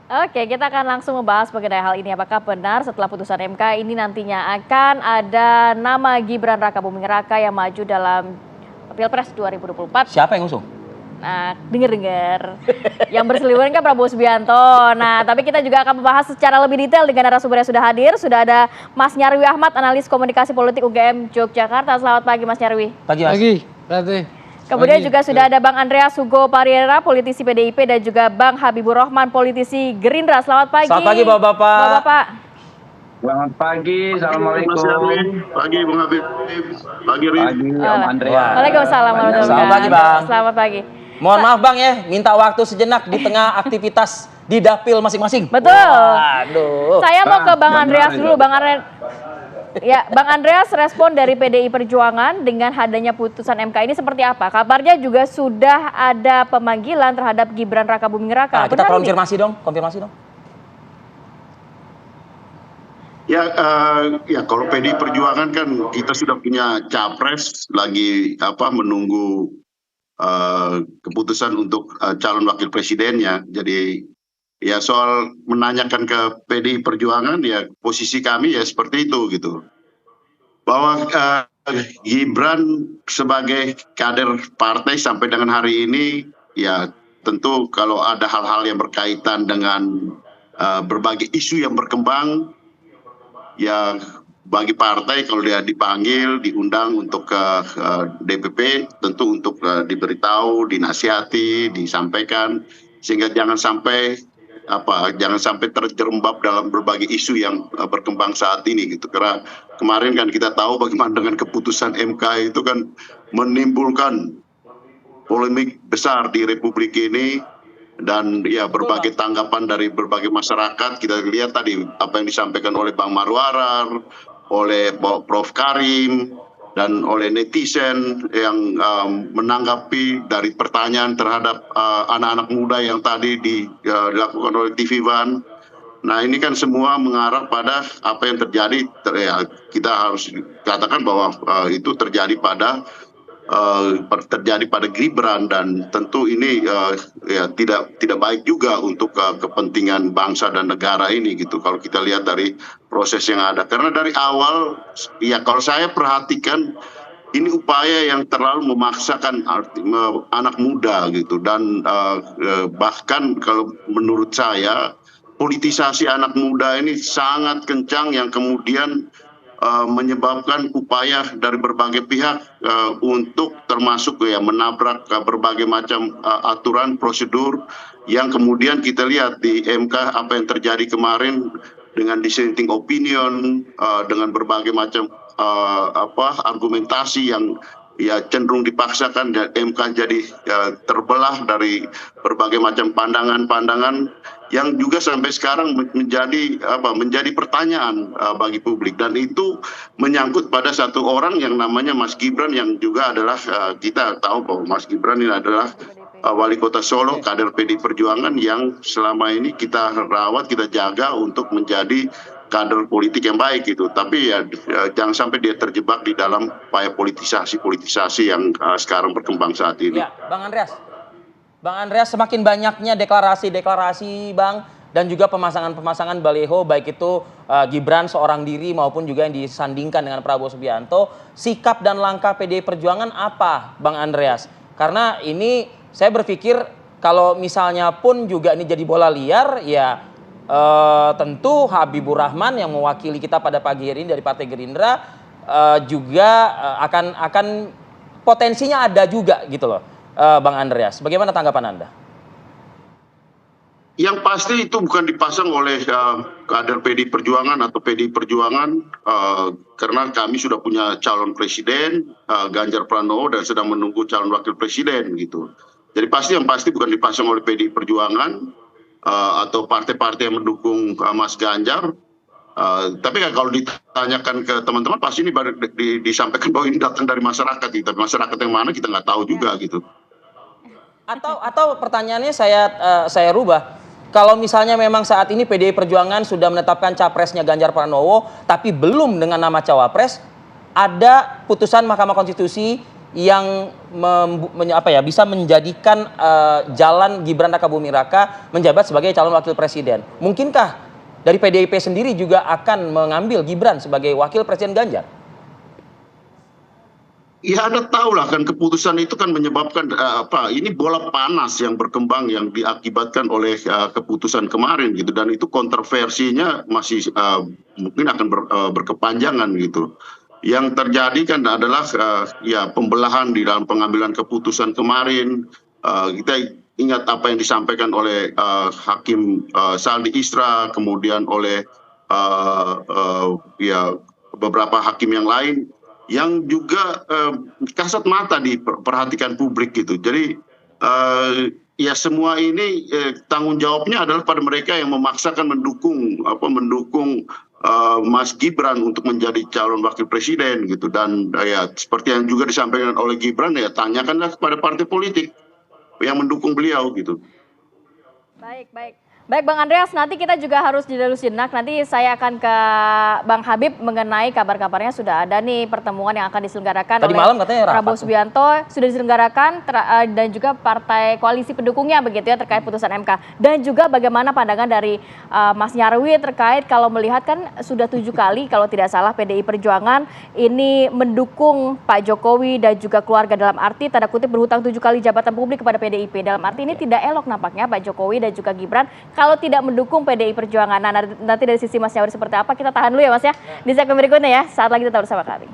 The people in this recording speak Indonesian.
Oke, kita akan langsung membahas mengenai hal ini. Apakah benar setelah putusan MK ini nantinya akan ada nama Gibran Rakabuming Raka yang maju dalam Pilpres 2024? Siapa yang ngusung? Nah, dengar yang berseliweran kan Prabowo Subianto. Nah, tapi kita juga akan membahas secara lebih detail dengan narasumber yang sudah hadir. Sudah ada Mas Nyarwi Ahmad, analis komunikasi politik UGM Yogyakarta. Selamat pagi Mas Nyarwi. Pagi, Mas. Pagi, Rati. Kemudian juga sudah ada Bang Andreas Hugo Pariera, politisi PDIP, dan juga Bang Habibur Rahman, politisi Gerindra. Selamat pagi. Selamat pagi Bapak-Bapak. Bapak-bapak. Selamat pagi, assalamualaikum. Mas Yarwi, pagi Bung Habib, pagi Rin. Pagi Om Andreas. Waalaikumsalam warahmatullahi Selamat pagi, Bang. Selamat pagi. Mohon maaf Bang ya, minta waktu sejenak di tengah aktivitas di dapil masing-masing. Betul. Waduh. Saya mau ke Bang Bang Andreas Andreas dulu, Bang Andreas. Ya, Bang Andreas, respon dari PDI Perjuangan dengan adanya putusan MK ini seperti apa? Kabarnya juga sudah ada pemanggilan terhadap Gibran Rakabuming Raka. Nah, kita Benar ini? konfirmasi dong. Ya kalau PDI Perjuangan kan kita sudah punya capres lagi menunggu keputusan untuk calon wakil presidennya. Jadi ya soal menanyakan ke PDI Perjuangan ya posisi kami ya seperti itu gitu. Bahwa Gibran sebagai kader partai sampai dengan hari ini ya tentu kalau ada hal-hal yang berkaitan dengan berbagai isu yang berkembang ya bagi partai kalau dia dipanggil, diundang untuk ke DPP tentu untuk diberitahu, dinasihati, disampaikan sehingga jangan sampai terjerembab dalam berbagai isu yang berkembang saat ini gitu. Karena kemarin kan kita tahu bagaimana dengan keputusan MK itu kan menimbulkan polemik besar di Republik ini dan ya berbagai tanggapan dari berbagai masyarakat. Kita lihat tadi apa yang disampaikan oleh Bang Marwarar, oleh Prof Karim, dan oleh netizen yang menanggapi dari pertanyaan terhadap anak-anak muda yang tadi dilakukan oleh TV One. Nah ini kan semua mengarah pada apa yang terjadi. Kita harus katakan bahwa itu terjadi pada Gibran dan tentu ini ya tidak baik juga untuk kepentingan bangsa dan negara ini gitu kalau kita lihat dari proses yang ada. Karena dari awal ya kalau saya perhatikan ini upaya yang terlalu memaksakan anak muda gitu dan bahkan kalau menurut saya politisasi anak muda ini sangat kencang yang kemudian menyebabkan upaya dari berbagai pihak untuk termasuk ya menabrak berbagai macam aturan prosedur yang kemudian kita lihat di MK apa yang terjadi kemarin dengan dissenting opinion dengan berbagai macam argumentasi yang ya cenderung dipaksakan dan MK jadi terbelah dari berbagai macam pandangan-pandangan yang juga sampai sekarang menjadi pertanyaan bagi publik dan itu menyangkut pada satu orang yang namanya Mas Gibran yang juga adalah kita tahu bahwa Mas Gibran ini adalah wali kota Solo, kader PDI Perjuangan yang selama ini kita rawat, kita jaga untuk menjadi kader politik yang baik gitu. Tapi ya jangan sampai dia terjebak di dalam upaya politisasi yang sekarang berkembang saat ini. Ya, Bang Andreas, semakin banyaknya deklarasi Bang dan juga pemasangan baliho baik itu Gibran seorang diri maupun juga yang disandingkan dengan Prabowo Subianto, sikap dan langkah PDI Perjuangan apa Bang Andreas? Karena ini saya berpikir kalau misalnya pun juga ini jadi bola liar ya tentu Habibur Rahman yang mewakili kita pada pagi hari ini dari Partai Gerindra juga akan potensinya ada juga gitu loh. Bang Andreas, bagaimana tanggapan Anda? Yang pasti itu bukan dipasang oleh kader PDI Perjuangan atau PDI Perjuangan karena kami sudah punya calon presiden Ganjar Pranowo dan sedang menunggu calon wakil presiden gitu. Jadi yang pasti bukan dipasang oleh PDI Perjuangan atau partai-partai yang mendukung Mas Ganjar. Tapi kalau ditanyakan ke teman-teman pasti ini disampaikan bahwa ini datang dari masyarakat gitu. Masyarakat yang mana kita nggak tahu juga gitu. Atau pertanyaannya saya rubah. Kalau misalnya memang saat ini PDI Perjuangan sudah menetapkan capresnya Ganjar Pranowo, tapi belum dengan nama cawapres, ada putusan Mahkamah Konstitusi yang bisa menjadikan jalan Gibran Rakabuming Raka menjabat sebagai calon wakil presiden. Mungkinkah dari PDIP sendiri juga akan mengambil Gibran sebagai wakil presiden Ganjar? Ya Anda tahu lah kan keputusan itu kan menyebabkan ini bola panas yang berkembang yang diakibatkan oleh keputusan kemarin gitu, dan itu kontroversinya masih mungkin akan berkepanjangan gitu. Yang terjadi kan adalah ya pembelahan di dalam pengambilan keputusan kemarin. Kita ingat apa yang disampaikan oleh Hakim Saldi Isra, kemudian oleh ya beberapa hakim yang lain yang juga kasat mata diperhatikan publik gitu. Jadi ya semua ini tanggung jawabnya adalah pada mereka yang memaksakan mendukung Mas Gibran untuk menjadi calon wakil presiden gitu. Dan ya seperti yang juga disampaikan oleh Gibran, ya tanyakanlah kepada partai politik yang mendukung beliau gitu. Baik Bang Andreas, nanti kita juga harus jeda dulu sejenak. Nanti saya akan ke Bang Habib mengenai kabar-kabarnya sudah ada nih pertemuan yang akan diselenggarakan Tadi oleh malam katanya rapat Prabowo Subianto sudah diselenggarakan dan juga partai koalisi pendukungnya begitu ya terkait putusan MK. Dan juga bagaimana pandangan dari Mas Nyarwi terkait kalau melihat kan sudah 7 kali kalau tidak salah PDI Perjuangan ini mendukung Pak Jokowi dan juga keluarga, dalam arti tanda kutip berhutang 7 kali jabatan publik kepada PDIP. Dalam arti ini tidak elok nampaknya Pak Jokowi dan juga Gibran kalau tidak mendukung PDI Perjuangan. Nah, nanti dari sisi Mas Nyarwi seperti apa, kita tahan dulu ya Mas ya. Di segmen berikutnya ya, saat lagi tetap bersama kami.